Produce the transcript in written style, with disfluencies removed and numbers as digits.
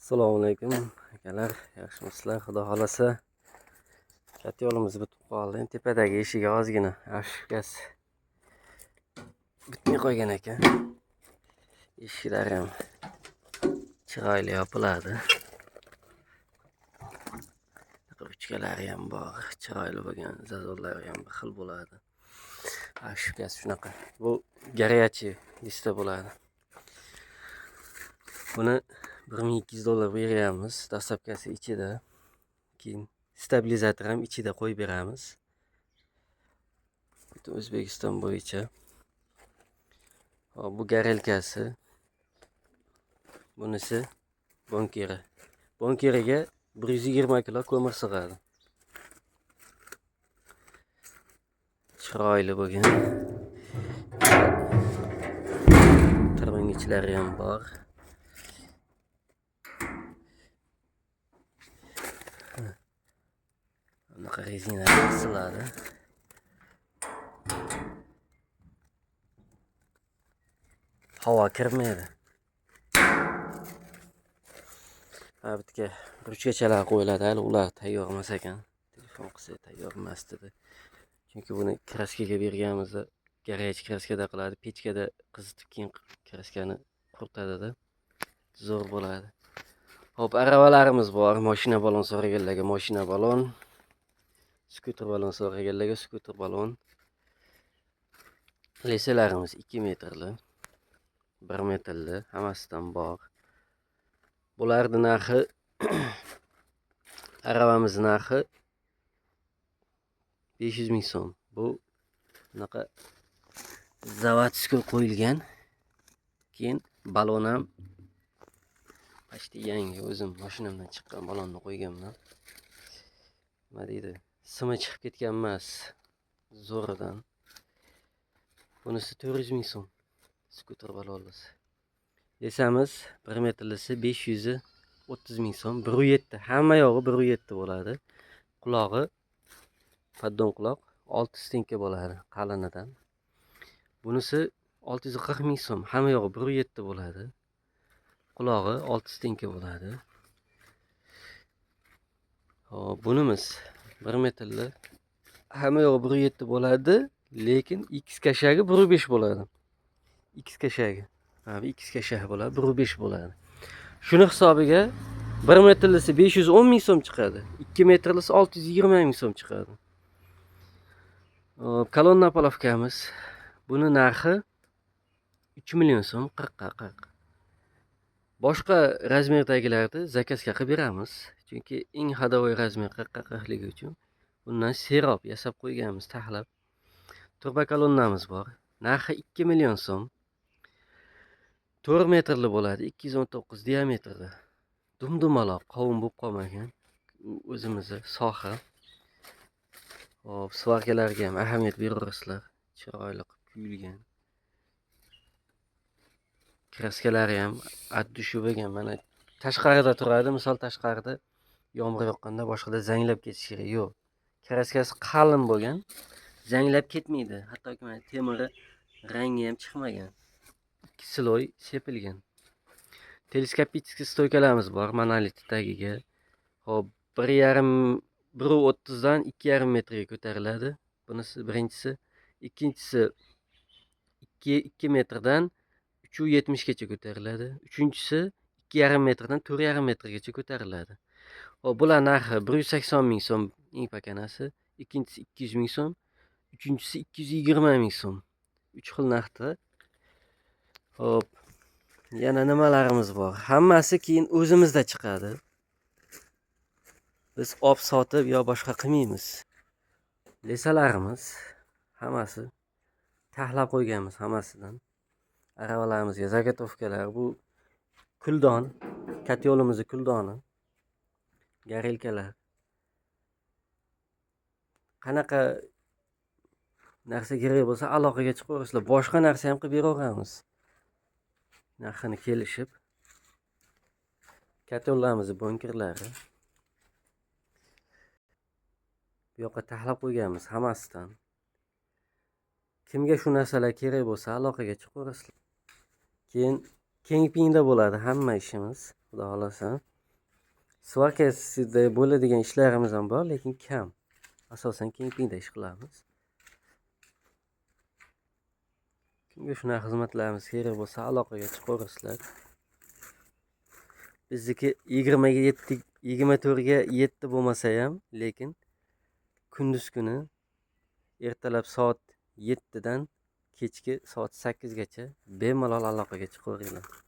Assalomu alaykum akalar, yaxshimisizlar? Xudo xolasa katta yo'limiz bitib qoldi. Tepadagi eshigi ozgina gaz bitmay qo'ygan ekan. Eshiklari ham chiroyli yopiladi. Ruchkalari ham bor, chiroyli bo'lgan, zazorlari ham bir xil bo'ladi. Gaz shunaqa. Bu garyachi lista bo'ladi. Buni $1200 beramiz. Dastlabkasi ichida, keyin stabilizator ham ichida qo'yib beramiz. O'zbekiston bo'yicha. Bu garelkasi. Bunisi bonkeri. Bonkeriga 120 kilo ko'mir sig'adi. Chiroyli bo'lgan. Tirmangichlari ham bor. Bunaqa rezina qisiladi. Havo kirmaydi. Bitga ruchkachalar qo'yiladi, hali ular tayyor emas ekan. Telefon qilsa tayyor emas dedi. Chunki buni kraskaga berganimizda garaj kraskada qiladi, pechkada qizitib keyin kraskani quritadi-da. Zo'r bo'ladi. Hop, aravalarimiz bor. Mashina balon so'raganlarga mashina balon, skuter balon so'raganlarga skuter balon. Lesalarimiz 2 metrli, 1 metrli, hammasidan bor. Bularning narxi aravamiz narxi 500 ming so'm. Bu bunaqa zavodskiy qo'yilgan. Keyin balon ham почти yangi, o'zim mashinamdan chiqqan balonni qo'yganman. Nima deydi? Simi chiqib ketgan emas, zo'ridan. Bunisi 400 ming so'm. Skuter balonlisi. Desamiz 1 metrlisi 530 ming so'm. 1.7, hamma yog'i 1.7 bo'ladi. Qulog'i paddon quloq 6 stenka bo'ladi qalinidan. Bunisi 640 ming so'm. Hamma yog'i 1.7 bo'ladi. Qulog'i 6 stenka bo'ladi. Hop, bunimiz 1 metrli. Hamma yog'i 1.7 bo'ladi, lekin X kashagi 1.5 bo'ladi. X kashagi. X kashagi bo'ladi, 1.5 bo'ladi. Shuni hisobiga 1 metrlisi 510 ming so'm chiqadi. 2 metrlisi 620 ming so'm chiqadi. Kolonna polovkamiz. Buni narxi 3 million so'm, 40. Boshqa razmerdagilarni zakazga qilib beramiz. Chunki eng hadovoy razmer 40ligi uchun bundan serob yasab qo'yganmiz, taxlab. Turba kolonnamiz bor. Narxi 2 million so'm. 4 metrli bo'ladi, 219 diametrda. Dumaloq, qovun bo'lib qolmagan. O'zimizni soha. Hop, svarkalarga ham ahamiyat beraverasizlar. Chiroyli qilib kuyilgan. Kraskalari ham addushi bo'lgan. Mana tashqarida turadi, misol tashqarida yomg'ir yoqqanda boshqada zanglab ketishi kerak. Yo'q. Kraskasi qalin bo'lgan, zanglab ketmaydi. Hattoki mana temiri rangi ham chiqmagan. 2 sloy sepilgan. Teleskopik stoykalarimiz bor, monolit tagiga. Hop, 1.30 dan 2.5 metrga ko'tariladi. Bunisi birinchisi, ikkinchisi 2 metrdan 3.70 gacha ko'tariladi. Uchinchisi 2.5 metrdan 4.5 metrgacha ko'tariladi. Hop, bular narxi 180 ming so'm eng pakanasi, ikkinchisi 200 ming so'm, uchinchisi 220 ming so'm. 3 xil narxda. Hop, yana nimalarimiz bor? Hammasi keyin o'zimizda chiqadi. Biz olib sotib yo boshqa qilmaymiz. Lesalarimiz hammasi taxlab qo'yganmiz hammasidan. Aravalarimizga zagotovkalar, bu kuldon, katta yo'limizning kuldoni. Garelkalar. Qanaqa narsa kerak bo'lsa aloqaga chiqaverasizlar. Boshqa narsa ham qilib beraveramiz. Narxini kelishib. Katta yo'llarimizning bonkerlari. Bu yoqqa taxlab qo'yganmiz hammasidan. Kimga shu narsalar kerak bo'lsa aloqaga chiqaverasizlar. Keyin kengpingda bo'ladi hamma ishimiz, xudo xolasa. svarkasida bo'ladigan ishlarimiz ham bor, lekin kam. Asosan kempingda ish qilamiz. Kimga shunaqa xizmatlarimiz kerak bo'lsa, aloqaga chiqaverasizlar. Bizniki 24 ga 7 bo'lmasa ham, lekin kunduz kuni ertalab soat 7 dan kechki soat 8 gacha bemalol aloqaga chiqaveringlar.